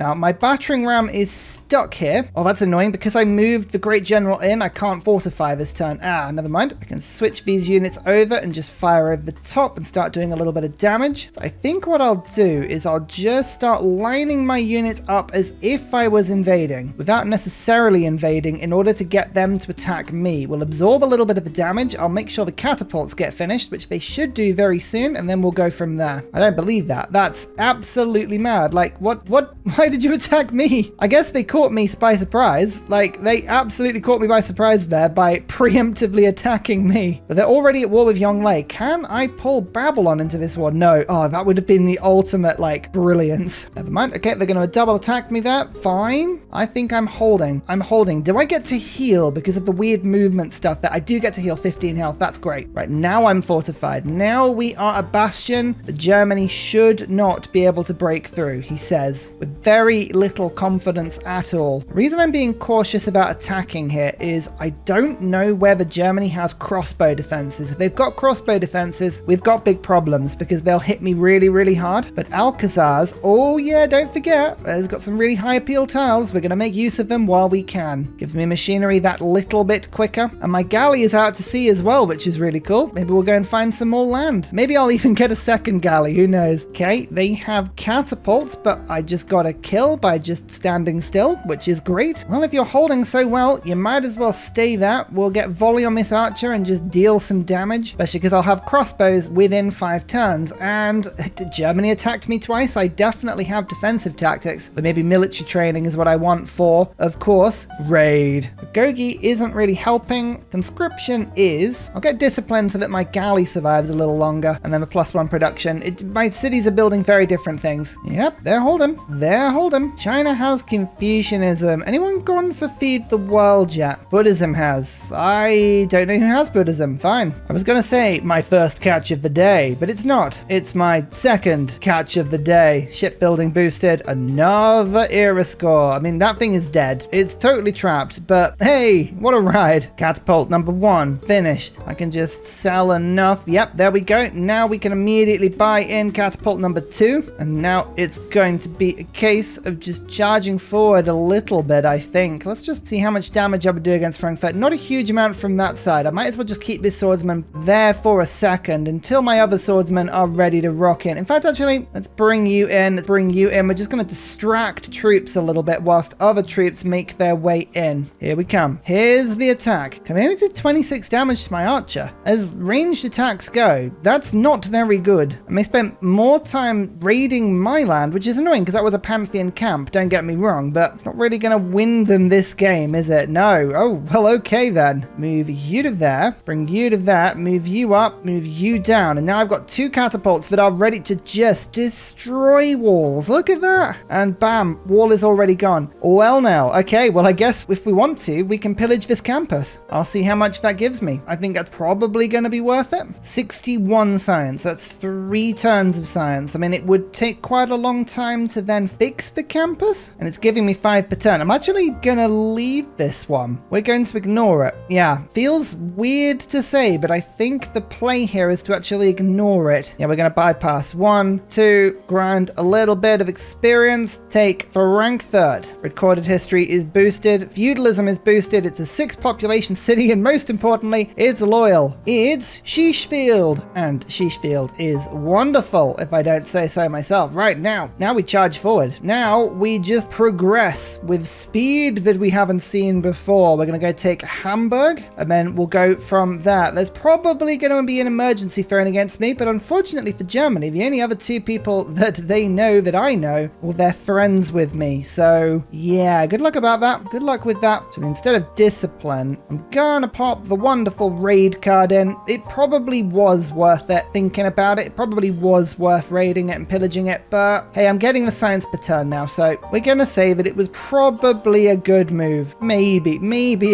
Now, my battering ram is stuck here. Oh, that's annoying because I moved the Great General in. I can't fortify this turn. Ah, never mind. I can switch these units over and just fire over the top and start doing a little bit of damage. So I think what I'll do is I'll just start lining my units up as if I was invading, without necessarily invading, in order to get them to attack me. We'll absorb a little bit of the damage. I'll make sure the catapults get finished, which they should do very soon, and then we'll go from there. I don't believe that. That's absolutely mad. Like, what, why did you attack me? I guess they caught me by surprise. Like, they absolutely caught me by surprise there by preemptively attacking me. But they're already at war with Yonglei. Can I pull Babylon into this war? No. Oh, that would have been the ultimate, like, brilliance. Never mind. Okay, they're going to double attack me there. Fine. I think I'm holding. I'm holding. Do I get to heal because of the weird movement stuff that I do get to heal 15 health? That's great. Right, now I'm fortified. Now we are a bastion that Germany should not be able to break through, he says, with very little confidence at all. The reason I'm being cautious about attacking here is I don't know whether Germany has crossbow defenses. If they've got crossbow defenses, we've got big problems because they'll hit me really, really hard. But Alcazar's, oh yeah, don't forget, there's got some really high appeal tiles. We're going to make use of them while we can. Gives me machinery that little bit quicker. And my galley is out to sea as well, which is really cool. Maybe we'll go and find some more land. Maybe I'll even get a second galley, who knows. Okay, they have catapults, but I just got a kill by just standing still, which is great. Well, if you're holding so well, you might as well stay there. We'll get volley on this archer and just deal some damage, especially because I'll have crossbows within 5 turns. And Germany attacked me twice. I definitely have defensive tactics, but maybe military training is what I want for, of course, raid. Gogi isn't really helping. Conscription is. I'll get discipline so that my galley survives a little longer, and then a +1 production. My cities are building very different things. Yep, they're holding. They're holding. China has Confucianism. Anyone gone for feed the world yet? Buddhism has. I don't know who has Buddhism. Fine. I was going to say my first catch of the day, but it's not. It's my second catch of the day. Shipbuilding boosted. Another era score. I mean, that thing is dead. It's totally trapped, but hey, what a ride. Catapult number 1 finished. I can just sell enough. Yep, there we go. Now we can immediately buy in catapult number 2, and now it's going to be a case of just charging forward a little bit, I think. Let's just see how much damage I would do against Frankfurt. Not a huge amount from that side. I might as well just keep this swordsman there for a second until my other swordsmen are ready to rock in. In fact, actually, let's bring you in. Let's bring you in. We're just going to distract troops a little bit whilst other troops make their way in. Here we come. Here's the attack. I only did 26 damage to my archer. As ranged attacks go, that's not very good. And they spent more time raiding my land, which is annoying because that was a Pantheon camp, don't get me wrong, but it's not really going to win them this game, is it? No. Oh, well, okay then. Move you to there, bring you to that, move you up, move you down, and now I've got 2 catapults that are ready to just destroy walls. Look at that. And bam, wall is already gone. Well now, okay, well I guess if we want to, we can pillage this campus. I'll see how much that gives me. I think that's probably going to be worth it. 61 science, that's 3 turns of science. I mean, it would take quite a long time to then fix the campus, and it's giving me 5 per turn. I'm actually going to leave this one. We're going to ignore it. Yeah, feels weird to say, but I think the play here is to actually ignore it. Yeah, we're going to bypass 1, 2, grind a little bit of experience, take for rank 3rd. Recorded history is boosted, feudalism is boosted, it's a 6 population city, and most importantly, it's loyal. It's Shishfield, and Shishfield is wonderful, if I don't say so myself. Right, now we charge forward. Now we just progress with speed that we haven't seen before. We're going to go take Hamburg, and then we'll go from there. There's probably going to be an emergency thrown against me, but unfortunately for Germany, the only other 2 people that they know that I know, well, they're friends with me. So yeah, good luck about that. Good luck with that. So instead of discipline, I'm gonna pop the wonderful raid card in. It probably was worth it. Thinking about it, it probably was worth raiding it and pillaging it, but hey, I'm getting the science per turn now, so we're gonna say that it was probably a good move. Maybe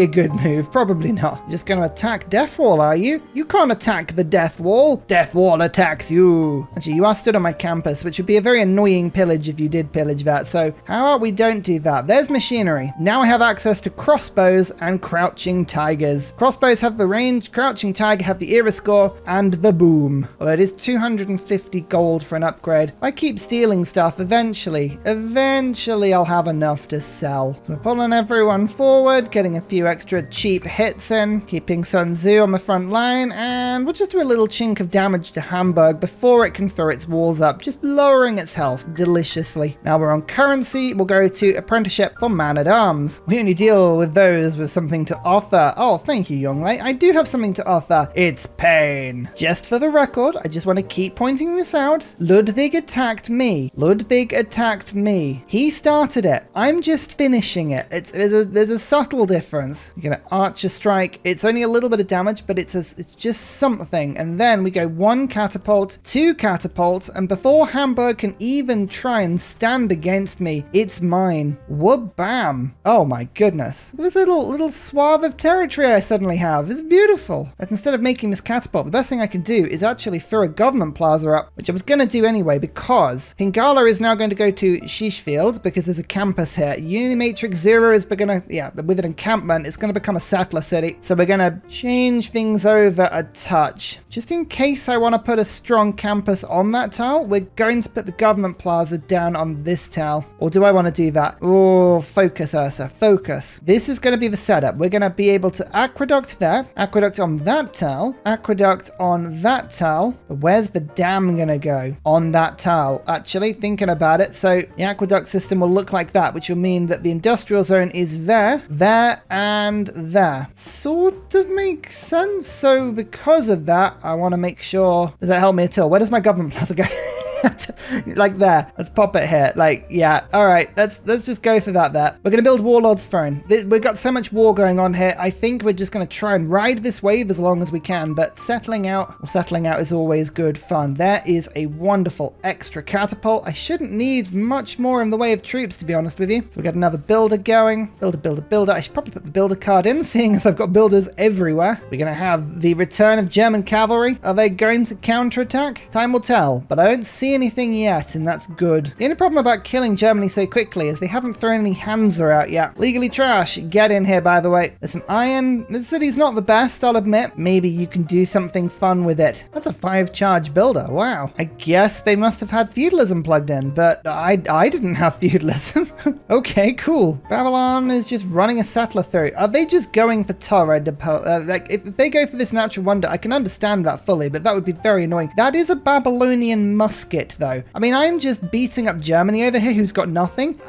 a good move. Probably not. You're just gonna attack Death Wall, are you? You can't attack the Death Wall. Death Wall attacks you. Actually, you are stood on my campus, which would be a very annoying pillage if you did pillage that, so how about we don't do that? There's machinery. Now I have access to crossbows and crouching tigers. Crossbows have the range, crouching tiger have the era score, and the boom. Although it is 250 gold for an upgrade. I keep stealing stuff eventually eventually I'll have enough to sell. So we're pulling everyone forward, getting a few extra cheap hits in, keeping Sun Tzu on the front line, and we'll just do a little chink of damage to Hamburg before it can throw its walls up, just lowering its health deliciously. Now we're on currency, we'll go to apprenticeship for man-at-arms. We only deal with those with something to offer. Oh, thank you, young lady. I do have something to offer. It's pain. Just for the record, I just want to keep pointing this out. Ludwig attacked me. Ludwig attacked me. He started it. I'm just finishing it. There's a subtle difference. You're gonna archer strike. It's only a little bit of damage, but it's just something. And then we go 1 catapult, 2 catapults, and before Hamburg can even try and stand against me, it's mine. Whoop-bam. Oh my goodness. This little swath of territory I suddenly have. It's beautiful. But instead of making this catapult, the best thing I can do is actually throw a government plaza up, which I was going to do anyway, because Pingala is now going to go to Shishfield because there's a campus here. Unimatrix 0 is going to, with an encampment, it's going to become a settler city. So we're going to change things over a touch. Just in case I want to put a strong campus on that tile, we're going to put the government plaza down on this tile. Or do I want to do that? Oh, focus, Ursa, focus. This is going to be the setup. We're going to be able to aqueduct there, aqueduct on that tile, aqueduct on that tile. But where's the dam going to go? On that tile. Actually, thinking about it, so the aqueduct system will look like that, which will mean that the industrial zone is there, and there. Sort of makes sense. So because of that, I want to make sure... Does that help me at all? Where does my government plaza go? Like there. Let's pop it here. Like, yeah. All right. Let's just go for that there. We're going to build Warlord's Throne. We've got so much war going on here. I think we're just going to try and ride this wave as long as we can. But settling out is always good fun. There is a wonderful extra catapult. I shouldn't need much more in the way of troops, to be honest with you. So we got another builder going. Builder. I should probably put the builder card in, seeing as I've got builders everywhere. We're going to have the return of German cavalry. Are they going to counterattack? Time will tell. But I don't see anything yet, and that's good. The only problem about killing Germany so quickly is they haven't thrown any Hansa out yet. Legally trash. Get in here, by the way. There's some iron. This city's not the best, I'll admit. Maybe you can do something fun with it. That's a 5-charge builder. Wow. I guess they must have had feudalism plugged in, but I didn't have feudalism. Okay, cool. Babylon is just running a settler through. Are they just going for Torah? Like, if they go for this natural wonder, I can understand that fully, but that would be very annoying. That is a Babylonian musket, though. I mean, I'm just beating up Germany over here, who's got nothing.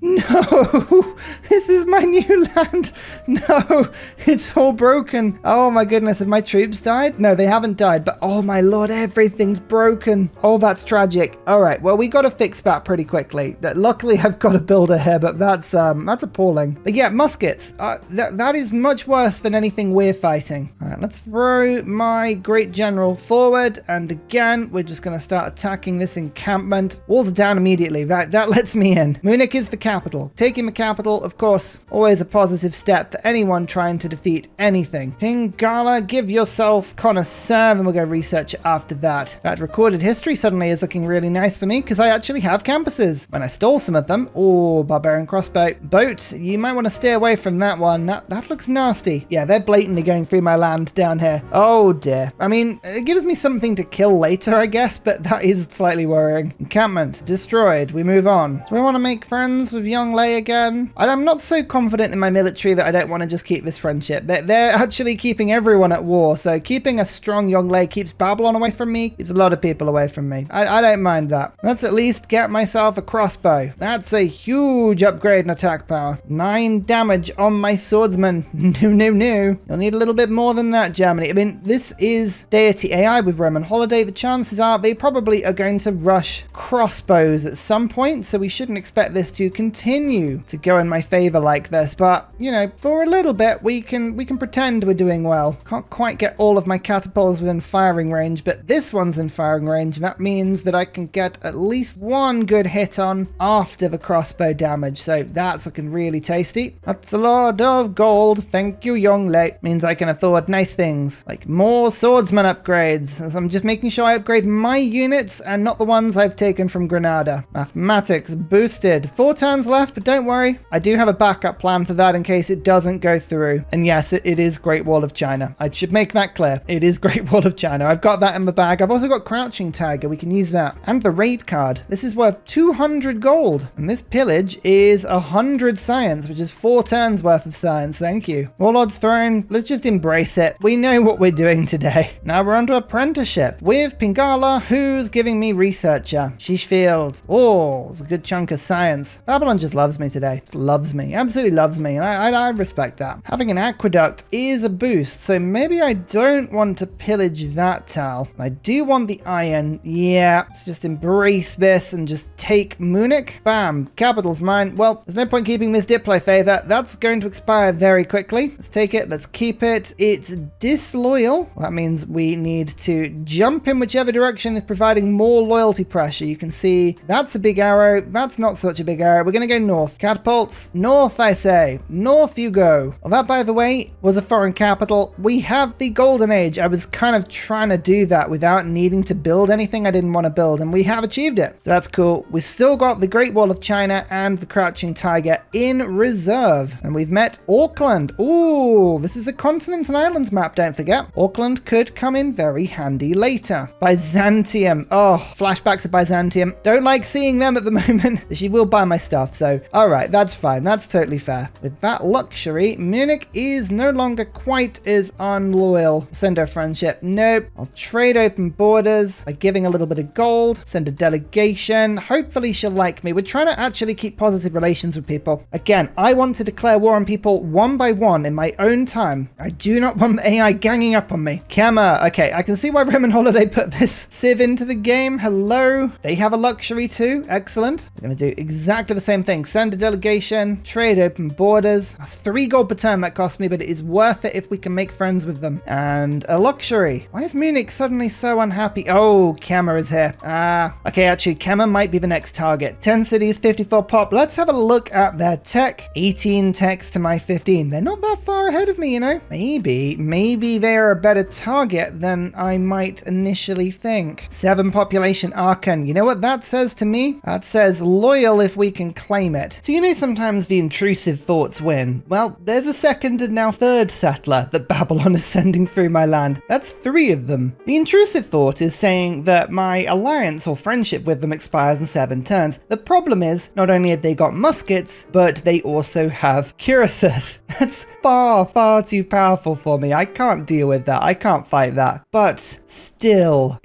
No, this is my new land. No, it's all broken. Oh my goodness, have my troops died? No, they haven't died, but oh my lord, everything's broken. Oh, that's tragic. All right, well, we got to fix that pretty quickly. Luckily, I've got a builder here, but that's appalling. But yeah, muskets. That is much worse than anything we're fighting. All right, let's throw my great general forward, and again, we're just going to start attacking this encampment. Walls are down immediately. That lets me in. Munich is the capital. Taking the capital, of course, always a positive step for anyone trying to defeat anything. Pingala, give yourself connoisseur, and we'll go research it after that. That recorded history suddenly is looking really nice for me because I actually have campuses. When I stole some of them, oh, barbarian crossbow. Boat, you might want to stay away from that one. That looks nasty. Yeah, they're blatantly going through my land down here. Oh dear. I mean, it gives me something to kill later, I guess, but that is slightly worrying. Encampment destroyed. We move on. Do I want to make friends with Young Lei again? I'm not so confident in my military that I don't want to just keep this friendship. They're actually keeping everyone at war, so keeping a strong Young Lei keeps Babylon away from me, keeps a lot of people away from me. I don't mind that. Let's at least get myself a crossbow. That's a huge upgrade in attack power. 9 damage on my swordsman. No. You'll need a little bit more than that, Germany. I mean, this is deity AI with Roman holiday. The chances are they probably are going to rush crossbows at some point, so we shouldn't expect this to continue to go in my favor like this. But, you know, for a little bit, we can pretend we're doing well. Can't quite get all of my catapults within firing range, but this one's in firing range. That means that I can get at least one good hit on after the crossbow crossbow damage, so that's looking really tasty. That's a lot of gold. Thank you, young lady. Means I can afford nice things, like more swordsman upgrades. As I'm just making sure I upgrade my units and not the ones I've taken from Granada. Mathematics boosted. 4 turns left, but don't worry. I do have a backup plan for that in case it doesn't go through. And yes, it is Great Wall of China. I should make that clear. It is Great Wall of China. I've got that in my bag. I've also got Crouching Tiger. We can use that. And the raid card. This is worth 200 gold. And this pillage is 100 science, which is 4 turns worth of science. Thank you. Warlord's Throne. Let's just embrace it. We know what we're doing today. Now we're on to apprenticeship with Pingala, who's giving me researcher. Shishfield. Oh, it's a good chunk of science. Babylon just loves me today. Just loves me. Absolutely loves me. And I respect that. Having an aqueduct is a boost. So maybe I don't want to pillage that tile. I do want the iron. Yeah. Let's just embrace this and just take Munich. Bam. Capital's mine. Well, there's no point keeping this Diplo favor. That's going to expire very quickly. Let's take it. Let's keep it. It's disloyal. That means we need to jump in whichever direction is providing more loyalty pressure. You can see that's a big arrow. That's not such a big arrow. We're going to go north. Catapults. North, I say. North you go. Well, that, by the way, was a foreign capital. We have the Golden Age. I was kind of trying to do that without needing to build anything I didn't want to build, and we have achieved it. So that's cool. We've still got the Great Wall of China and the Crouching Tiger in reserve. And we've met Auckland. Ooh, this is a continents and islands map, don't forget. Auckland could come in very handy later. Byzantium. Oh, flashbacks of Byzantium. Don't like seeing them at the moment. She will buy my stuff, so all right, that's fine. That's totally fair. With that luxury, Munich is no longer quite as unloyal. Send her friendship. Nope. I'll trade open borders by giving a little bit of gold. Send a delegation. Hopefully she'll like me. We're trying to actually keep positive relations with people. Again, I want to declare war on people one by one in my own time. I do not want the AI ganging up on me. Kama. Okay, I can see why Roman Holiday put this Civ into the game. Hello. They have a luxury too. Excellent. We're going to do exactly the same thing. Send a delegation. Trade open borders. That's 3 gold per turn that cost me, but it is worth it if we can make friends with them. And a luxury. Why is Munich suddenly so unhappy? Oh, Kama is here. Okay, actually, Kama might be the next target. 10 cities, 54 pop. Let's have a look at their tech. 18 techs to my 15. They're not that far ahead of me, you know? Maybe they're a better target than I might initially think. 7 population Aachen. You know what that says to me? That says loyal if we can claim it. So you know sometimes the intrusive thoughts win. Well, there's a second and now third settler that Babylon is sending through my land. That's 3 of them. The intrusive thought is saying that my alliance or friendship with them expires in 7 turns. The problem is, not only have they got muskets, but they also have cuirasses. That's far too powerful for me. I can't deal with that. I can't fight that. But still,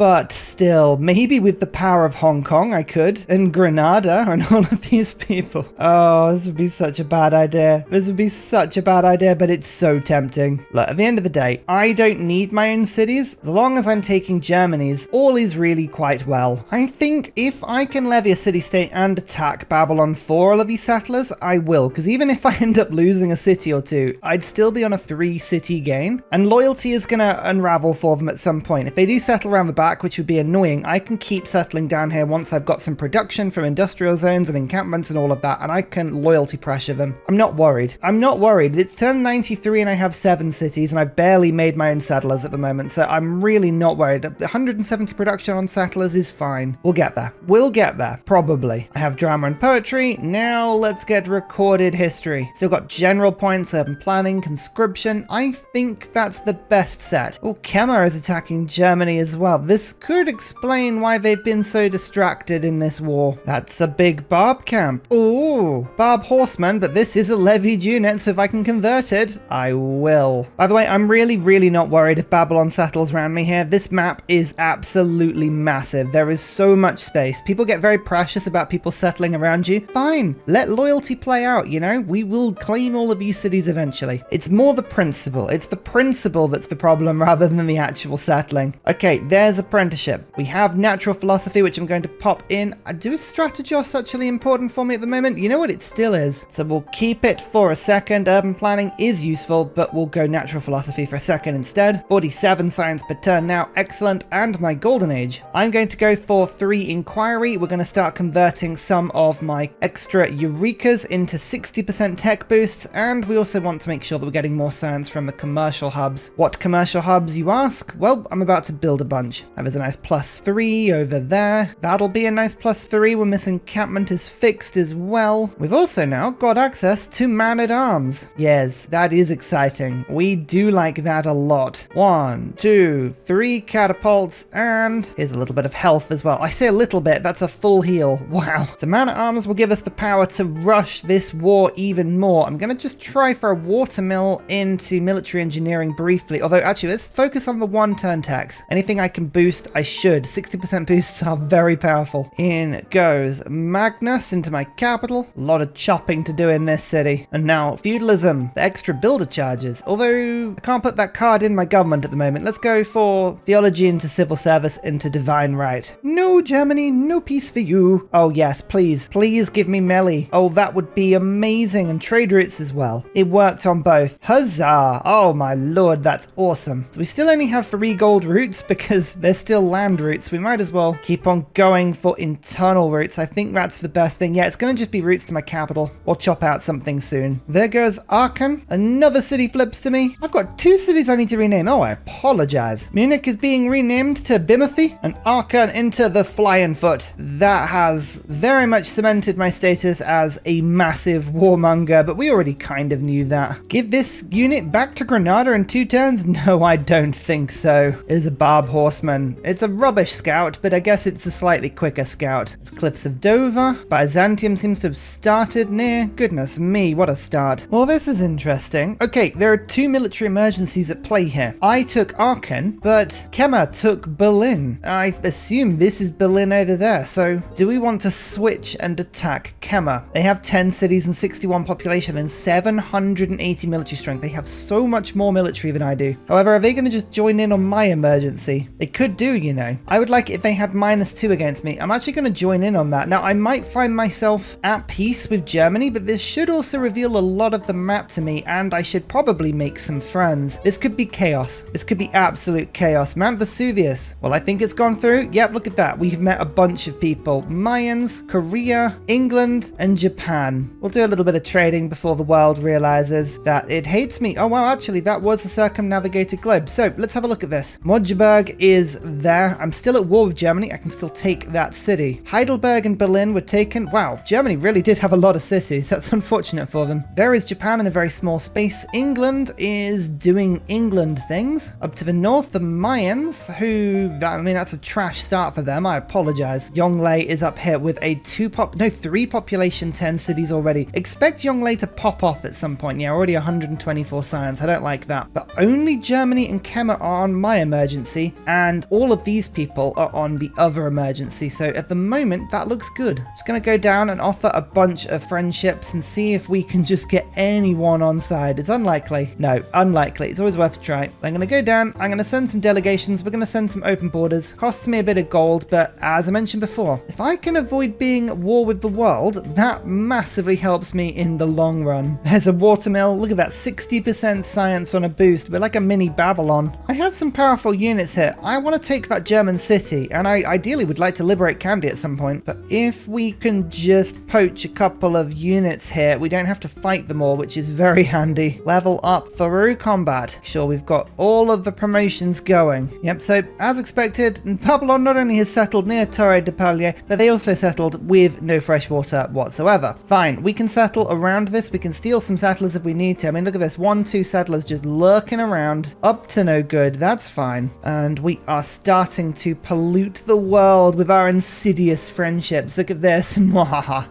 maybe with the power of Hong Kong I could, and Granada and all of these people. Oh, this would be such a bad idea. This would be such a bad idea, but it's so tempting. Look, at the end of the day, I don't need my own cities. As long as I'm taking Germany's, all is really quite well. I think if I can levy a city-state and attack Babylon for all of these settlers, I will, because even if I end up losing a city or two, I'd still be on a 3-city gain, and loyalty is going to unravel for them at some point. If they do settle around the back, which would be annoying, I can keep settling down here once I've got some production from industrial zones and encampments and all of that, and I can loyalty pressure them. I'm not worried. It's turn 93 and I have 7 cities, and I've barely made my own settlers at the moment, so I'm really not worried. 170 production on settlers is fine. We'll get there. Probably. I have drama and poetry. Now let's get recorded history. Still got general points, urban planning, conscription. I think that's the best set. Oh, Kemmer is attacking Germany as well. This could explain why they've been so distracted in this war. That's a big barb camp. Ooh, barb horsemen, but this is a levied unit, so if I can convert it, I will. By the way, I'm really not worried if Babylon settles around me here. This map is absolutely massive. There is so much space. People get very precious about people settling around you. Fine, let loyalty play out, you know? We will claim all of these cities eventually. It's more the principle. It's the principle that's the problem rather than the actual settling. going. Okay, there's apprenticeship. We have natural philosophy, which I'm going to pop in. Do strategy actually important for me at the moment? You know what? It still is. So we'll keep it for a second. Urban planning is useful, but we'll go natural philosophy for a second instead. 47 science per turn now. Excellent. And my golden age. I'm going to go for 3 inquiry. We're going to start converting some of my extra eurekas into 60% tech boosts. And we also want to make sure that we're getting more science from the commercial hubs. What commercial hubs, you ask? Well, I'm about to build a bunch. There's a nice +3 over there. That'll be a nice +3. We're missing encampment is fixed as well. We've also now got access to man-at-arms. Yes, that is exciting. We do like that a lot. 1, 2, 3 catapults, and here's a little bit of health as well. I say a little bit, that's a full heal. Wow. So man-at-arms will give us the power to rush this war even more. I'm gonna just try for a watermill into military engineering briefly, although actually let's focus on the 1-turn tax. Anything I can boost, I should. 60% boosts are very powerful. In goes Magnus into my capital. A lot of chopping to do in this city. And now feudalism, the extra builder charges. Although I can't put that card in my government at the moment. Let's go for theology into civil service into divine right. No, Germany, no peace for you. Oh yes, please, please give me melee. Oh, that would be amazing. And trade routes as well. It worked on both. Huzzah! Oh my lord, that's awesome. So we still only have 3 gold routes because they're still land routes. We might as well keep on going for internal routes. I think that's the best thing. Yeah, it's going to just be routes to my capital. We'll chop out something soon. There goes Aachen. Another city flips to me. I've got 2 cities I need to rename. Oh, I apologize. Munich is being renamed to Bimothy and Aachen into the Flying Foot. That has very much cemented my status as a massive warmonger, but we already kind of knew that. Give this unit back to Granada in 2 turns? No, I don't think so. It's a Barb Horseman. It's a rubbish scout, but I guess it's a slightly quicker scout. It's Cliffs of Dover. Byzantium seems to have started near. Goodness me, what a start. Well, this is interesting. Okay, there are 2 military emergencies at play here. I took Aachen, but Kemmer took Berlin. I assume this is Berlin over there, so do we want to switch and attack Kemmer? They have 10 cities and 61 population and 780 military strength. They have so much more military than I do. However, are they going to just join in on my emergency? They could do, you know. I would like it if they had -2 against me. I'm actually going to join in on that. Now, I might find myself at peace with Germany, but this should also reveal a lot of the map to me, and I should probably make some friends. This could be chaos. This could be absolute chaos. Mount Vesuvius. Well, I think it's gone through. Yep, look at that. We've met a bunch of people. Mayans, Korea, England, and Japan. We'll do a little bit of trading before the world realizes that it hates me. Oh, wow, actually, that was the circumnavigated globe. So, let's have a look at this. Magdeburg is there. I'm still at war with Germany. I can still take that city. Heidelberg and Berlin were taken. Wow, Germany really did have a lot of cities. That's unfortunate for them. There is Japan in a very small space. England is doing England things. Up to the north, the Mayans, who, I mean, that's a trash start for them. I apologize. Yongle is up here with a 3 population, 10 cities already. Expect Yongle to pop off at some point. Yeah, already 124 science. I don't like that. But only Germany and Kemmer are on my emergency, and all of these people are on the other emergency. So at the moment, that looks good. Just gonna go down and offer a bunch of friendships and see if we can just get anyone on side. It's unlikely. No, unlikely. It's always worth a try. I'm gonna go down. I'm gonna send some delegations. We're gonna send some open borders. Costs me a bit of gold, but as I mentioned before, if I can avoid being at war with the world, that massively helps me in the long run. There's a watermill. Look at that, 60% science on a boost. We're like a mini Babylon. I have some powerful units here. I want to take that German city, and I ideally would like to liberate Candy at some point, but if we can just poach a couple of units here, we don't have to fight them all, which is very handy. Level up through combat. Sure, we've got all of the promotions going. Yep, so as expected, Babylon not only has settled near Torre de Palier, but they also settled with no fresh water whatsoever. Fine, we can settle around this. We can steal some settlers if we need to. I mean, look at this. 1-2 settlers just lurking around, up to no good. That's fine. And we are starting to pollute the world with our insidious friendships. Look at this.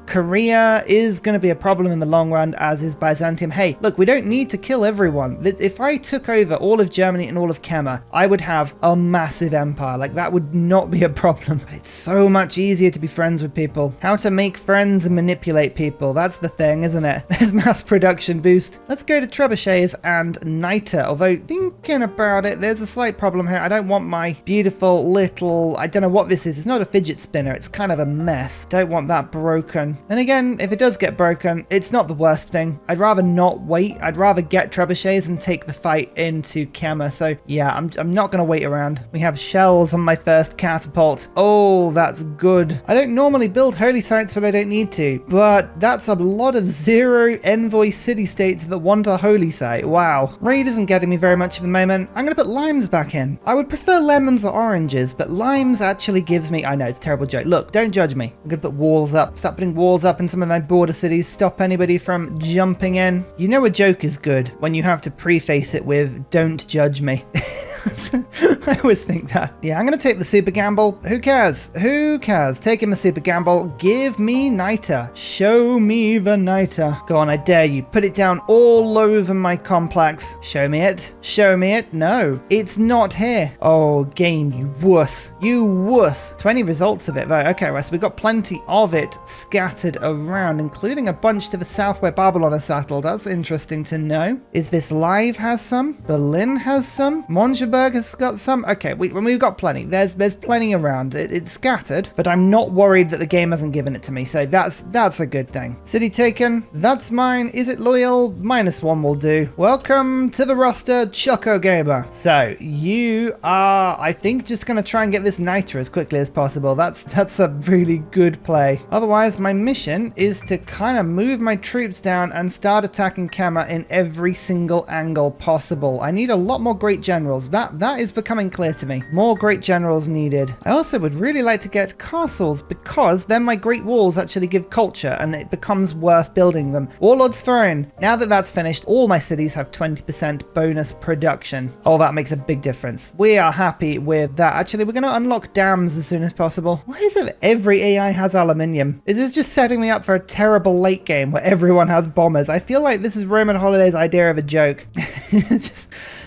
Korea is going to be a problem in the long run, as is Byzantium. Hey, look, we don't need to kill everyone. If I took over all of Germany and all of Kemmer, I would have a massive empire. Like, that would not be a problem. But it's so much easier to be friends with people. How to make friends and manipulate people. That's the thing, isn't it? There's mass production boost. Let's go to trebuchets and niter. Although, thinking about it, there's a slight problem here. I don't want my beautiful little, I don't know what this is. It's not a fidget spinner. It's kind of a mess. Don't want that broken. And again, if it does get broken, it's not the worst thing. I'd rather not wait. I'd rather get trebuchets and take the fight into Kema. So yeah, I'm not going to wait around. We have shells on my first catapult. Oh, that's good. I don't normally build holy sites when I don't need to, but that's a lot of 0 envoy city-states that want a holy site. Wow. Raid isn't getting me very much at the moment. I'm going to put limes back in. I would prefer lemons or oranges, but limes actually gives me... I know, it's a terrible joke. Look, don't judge me. I'm going to put walls up. Start putting walls up in some of my border cities. Stop anybody from jumping in. You know a joke is good when you have to preface it with, don't judge me. I always think that. Yeah, I'm going to take the super gamble. Who cares? Who cares? Taking a super gamble. Give me Niter. Show me the Niter. Go on, I dare you. Put it down all over my complex. Show me it. Show me it. No, it's not here. Oh, game, you wuss. You wuss. 20 results of it, though. Okay, well, so we've got plenty of it scattered around, including a bunch to the south where Babylon is settled. That's interesting to know. Is this live has some? Berlin has some? Mongeberg has got some. Okay, we've got plenty. There's plenty around. It's scattered, but I'm not worried that the game hasn't given it to me, so that's a good thing. City taken. That's mine. Is it loyal? -1 will do. Welcome to the roster, Choco Gamer. So you are, I think, just going to try and get this Niter as quickly as possible. That's a really good play. Otherwise, my mission is to kind of move my troops down and start attacking Kema in every single angle possible. I need a lot more great generals. That is becoming clear to me. More great generals needed. I also would really like to get castles, because then my great walls actually give culture and it becomes worth building them. Warlord's Throne. Now that that's finished, all my cities have 20% bonus production. Oh, that makes a big difference. We are happy with that. Actually, we're going to unlock dams as soon as possible. Why is it every AI has aluminium? Is this just setting me up for a terrible late game where everyone has bombers? I feel like this is Roman Holiday's idea of a joke.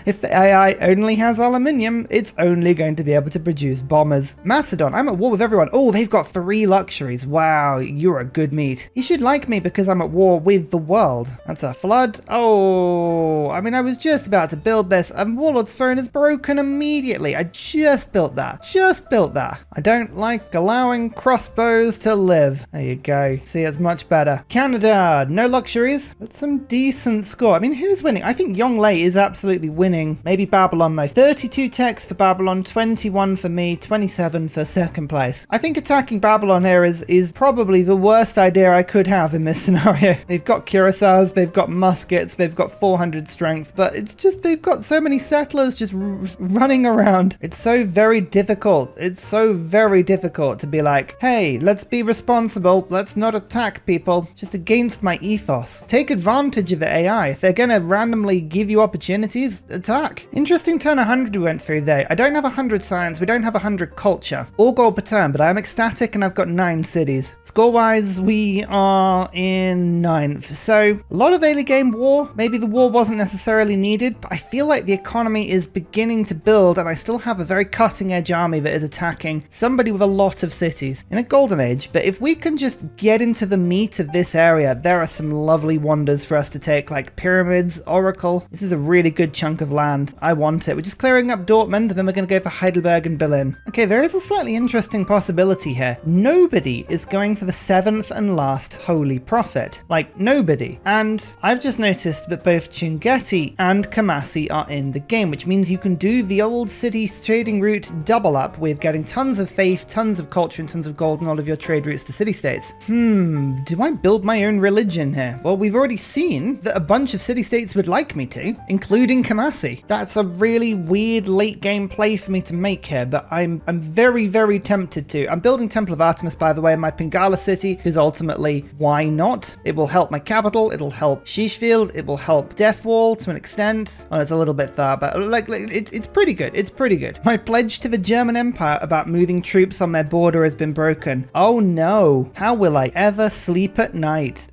If the AI only has aluminium, it's only going to be able to produce bombers. Macedon, I'm at war with everyone. Oh, they've got 3 luxuries. Wow, you're a good meat. You should like me because I'm at war with the world. That's a flood. Oh, I mean, I was just about to build this and Warlord's Throne is broken immediately. I just built that. Just built that. I don't like allowing crossbows to live. There you go. See, it's much better. Canada, no luxuries, but some decent score. I mean, who's winning? I think Yonglei is absolutely winning. Maybe Babylon though. 32 techs for Babylon, 21 for me, 27 for second place. I think attacking Babylon here is probably the worst idea I could have in this scenario. They've got cuirassiers, they've got muskets, they've got 400 strength, but it's just they've got so many settlers just running around. It's so very difficult. It's so very difficult to be like, hey, let's be responsible. Let's not attack people. Just against my ethos. Take advantage of the AI. If they're going to randomly give you opportunities, attack. Interesting turn 100 we went through there. I don't have 100 science, we don't have 100 culture or gold per turn, but I am ecstatic and I've got 9 cities. Score wise, we are in 9th. So a lot of early game war. Maybe the war wasn't necessarily needed, but I feel like the economy is beginning to build and I still have a very cutting edge army that is attacking somebody with a lot of cities in a golden age. But if we can just get into the meat of this area, there are some lovely wonders for us to take, like pyramids, Oracle. This is a really good chunk of land. I want it. We're just clearing up Dortmund, then we're going to go for Heidelberg and Berlin. Okay, there is a slightly interesting possibility here. Nobody is going for the 7th and last Holy Prophet. Like, nobody. And I've just noticed that both Chinguetti and Kamasi are in the game, which means you can do the old city trading route double up with getting tons of faith, tons of culture, and tons of gold and all of your trade routes to city-states. Do I build my own religion here? Well, we've already seen that a bunch of city-states would like me to, including Kamasi. That's a really weird late game play for me to make here, but I'm very, very tempted to. I'm building Temple of Artemis, by the way, in my Pingala city, because ultimately, why not? It will help my capital, it'll help Shishfield, it will help Deathwall to an extent. Oh, it's a little bit far, but like it's pretty good. It's pretty good. My pledge to the German Empire about moving troops on their border has been broken. Oh no, how will I ever sleep at night?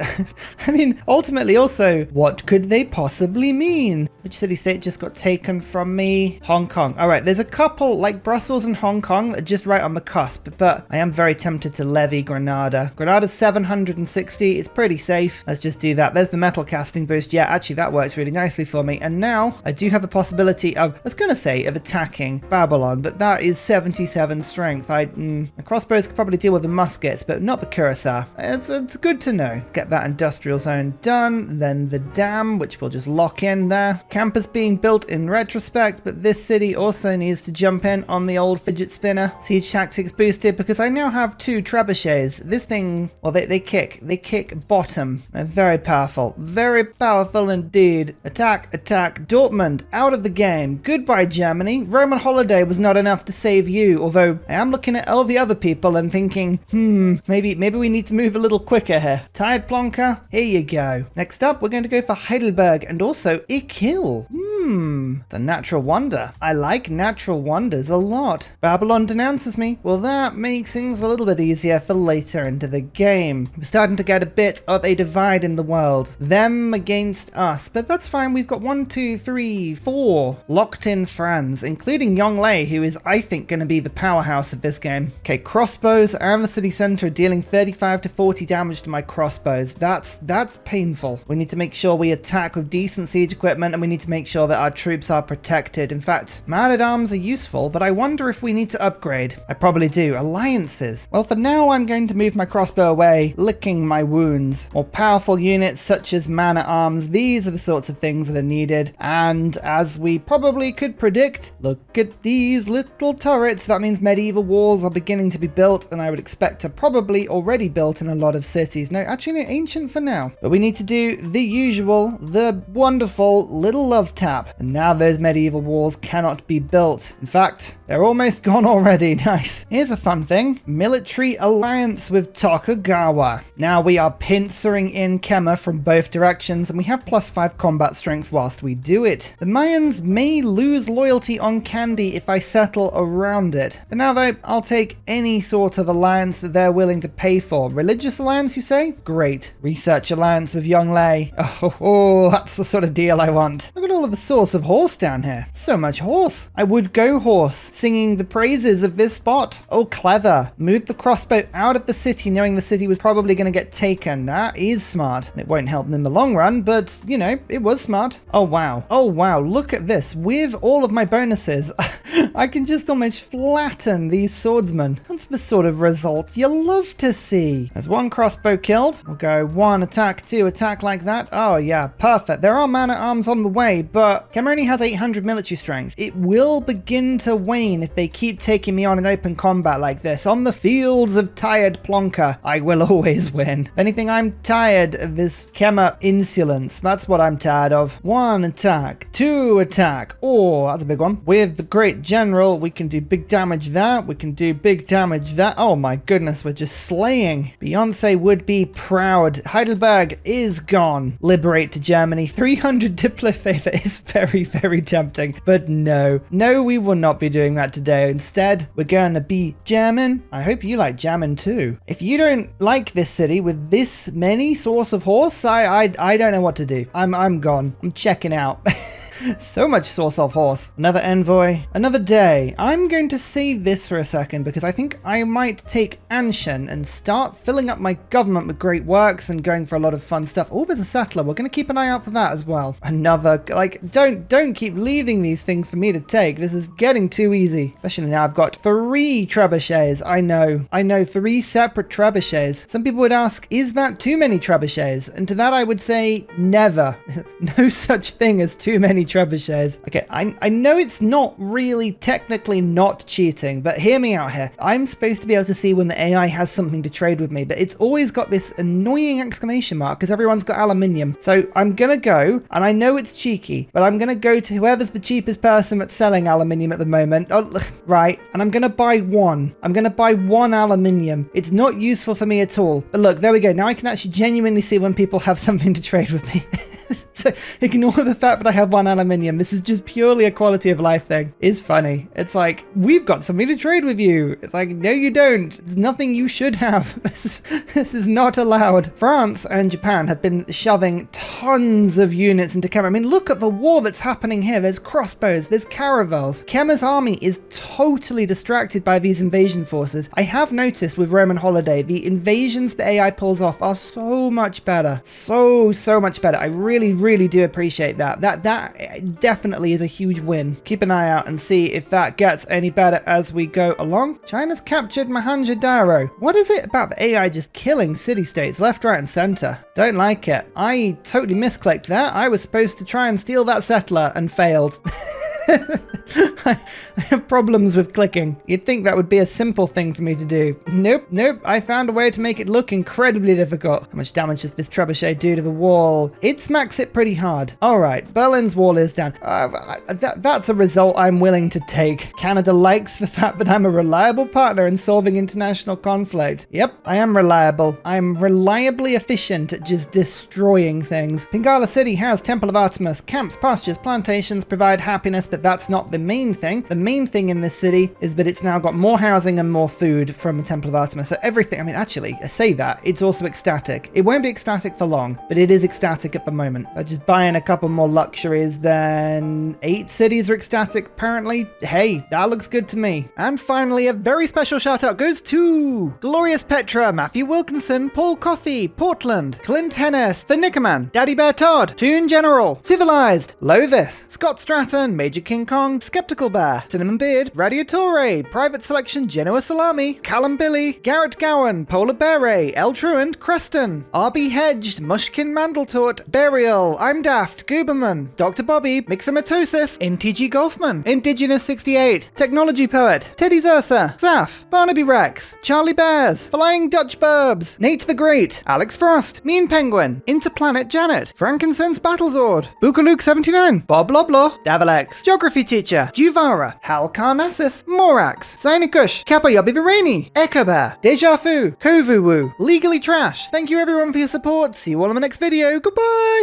I mean, ultimately also, what could they possibly mean? Which city-state just just got taken from me? Hong Kong. All right, there's a couple like Brussels and Hong Kong that are just right on the cusp, but I am very tempted to levy Granada. Granada's 760. It's pretty safe. Let's just do that. There's the metal casting boost. Yeah, actually that works really nicely for me. And now I do have the possibility of, I was going to say, of attacking Babylon, but that is 77 strength. The crossbows could probably deal with the muskets, but not the cuirassier. It's good to know. Get that industrial zone done. Then the dam, which we'll just lock in there. Campus being built in retrospect, but this city also needs to jump in on the old fidget spinner. Siege tactics boosted because I now have 2 trebuchets. This thing, well, they kick bottom. They're very powerful. Very powerful indeed. Attack. Dortmund, out of the game. Goodbye, Germany. Roman holiday was not enough to save you, although I am looking at all the other people and thinking, maybe we need to move a little quicker here. Tired, Plonker? Here you go. Next up, we're going to go for Heidelberg and also Ikil. It's a natural wonder. I like natural wonders a lot. Babylon denounces me. Well, that makes things a little bit easier for later into the game. We're starting to get a bit of a divide in the world. Them against us. But that's fine. We've got 1, 2, 3, 4 locked in friends, including Yonglei, who is, I think, going to be the powerhouse of this game. Okay, crossbows and the city center are dealing 35 to 40 damage to my crossbows. That's painful. We need to make sure we attack with decent siege equipment, and we need to make sure that our troops are protected. In fact, man-at-arms are useful, but I wonder if we need to upgrade. I probably do. Alliances. Well, for now, I'm going to move my crossbow away, licking my wounds. More powerful units such as man-at-arms. These are the sorts of things that are needed. And as we probably could predict, look at these little turrets. That means medieval walls are beginning to be built, and I would expect to probably already built in a lot of cities. No, actually, no, ancient for now. But we need to do the usual, the wonderful little love tap. And now those medieval walls cannot be built. In fact, they're almost gone already. Nice. Here's a fun thing. Military alliance with Tokugawa. Now we are pincering in Kema from both directions, and we have +5 combat strength whilst we do it. The Mayans may lose loyalty on Kandy if I settle around it. For now though, I'll take any sort of alliance that they're willing to pay for. Religious alliance, you say? Great. Research alliance with Yonglei. Oh, that's the sort of deal I want. Look at all of the source of horse down here. So much horse. I would go horse, singing the praises of this spot. Oh, clever. Move the crossbow out of the city, knowing the city was probably going to get taken. That is smart. It won't help them in the long run, but, you know, it was smart. Oh, wow. Oh, wow. Look at this. With all of my bonuses, I can just almost flatten these swordsmen. That's the sort of result you love to see. There's 1 crossbow killed. We'll go 1 attack, 2 attack like that. Oh, yeah. Perfect. There are man-at-arms on the way, but Kema only has 800 military strength. It will begin to wane if they keep taking me on in open combat like this. On the fields of tired Plonker, I will always win. If anything, I'm tired of this Kema insolence. That's what I'm tired of. 1 attack, 2 attack. Oh, that's a big one. With the great general, we can do big damage there. We can do big damage there. Oh my goodness, we're just slaying. Beyonce would be proud. Heidelberg is gone. Liberate to Germany. 300 Diplo favor is very, very tempting. But no, we will not be doing that today. Instead, we're going to be German. I hope you like German too. If you don't like this city with this many source of horse, I don't know what to do. I'm gone. I'm checking out. So much source of horse. Another envoy, another day. I'm going to save this for a second because I think I might take Anshan and start filling up my government with great works and going for a lot of fun stuff. Oh, there's a settler. We're going to keep an eye out for that as well. Another, like, don't keep leaving these things for me to take. This is getting too easy. Especially now I've got 3 trebuchets. I know 3 separate trebuchets. Some people would ask, is that too many trebuchets? And to that I would say, never. No such thing as too many trebuchets. Okay, I know it's not really technically not cheating, but hear me out here. I'm supposed to be able to see when the AI has something to trade with me, but it's always got this annoying exclamation mark because everyone's got aluminium. So I'm gonna go, and I know it's cheeky, but I'm gonna go to whoever's the cheapest person that's selling aluminium at the moment. Oh, right. And I'm gonna buy 1. I'm gonna buy 1 aluminium. It's not useful for me at all. But look, there we go. Now I can actually genuinely see when people have something to trade with me. So ignore the fact that I have 1 aluminium. This is just purely a quality of life thing. It's funny. It's like, we've got something to trade with you. It's like, no, you don't. There's nothing you should have. This is not allowed. France and Japan have been shoving tons of units into Kem. I mean, look at the war that's happening here. There's crossbows, there's caravels. Kemmer's army is totally distracted by these invasion forces. I have noticed with Roman Holiday, the invasions the AI pulls off are so much better. So much better. I really do appreciate that. That definitely is a huge win. Keep an eye out and see if that gets any better as we go along. China's captured Mohenjo-Daro. What is it about the AI just killing city-states left, right, and center? Don't like it. I totally misclicked that. I was supposed to try and steal that settler and failed. I have problems with clicking. You'd think that would be a simple thing for me to do. Nope. I found a way to make it look incredibly difficult. How much damage does this trebuchet do to the wall? It smacks it pretty hard. All right, Berlin's wall is down. That's a result I'm willing to take. Canada likes the fact that I'm a reliable partner in solving international conflict. Yep, I am reliable. I'm reliably efficient at just destroying things. Pingala City has Temple of Artemis. Camps, pastures, plantations provide happiness, but that's not the main thing. The main thing in this city is that it's now got more housing and more food from the Temple of Artemis. So everything, I mean, actually, I say that, it's also ecstatic. It won't be ecstatic for long, but it is ecstatic at the moment. By just buying a couple more luxuries, then 8 cities are ecstatic, apparently. Hey, that looks good to me. And finally, a very special shout out goes to Glorious Petra, Matthew Wilkinson, Paul Coffey, Portland, Clint Hennis, The Nickerman, Daddy Bear Todd, Toon General, Civilized, Lovis, Scott Stratton, Major King Kong, Skeptical Bear, Cinnamon Beard, Radiatore, Private Selection, Genoa Salami, Callum Billy, Garrett Gowan, Polar Beret, El Truant, Creston, RB Hedged, Mushkin Mandletort, Burial, I'm Daft, Gooberman, Dr. Bobby, Mixomatosis, NTG Golfman, Indigenous 68, Technology Poet, Teddy Zursa, Zaf, Barnaby Rex, Charlie Bears, Flying Dutch Burbs, Nate the Great, Alex Frost, Mean Penguin, Interplanet Janet, Frankincense Battlezord, Bookaluk 79, Bob Loblaw, Davalex, Geography Teacher, Juvara, Hal Carnassus, Morax, Sinikush, Kappa Yobby Virani, Echobear, Deja Fu, Kovuwu, Legally Trash. Thank you everyone for your support. See you all in the next video. Goodbye!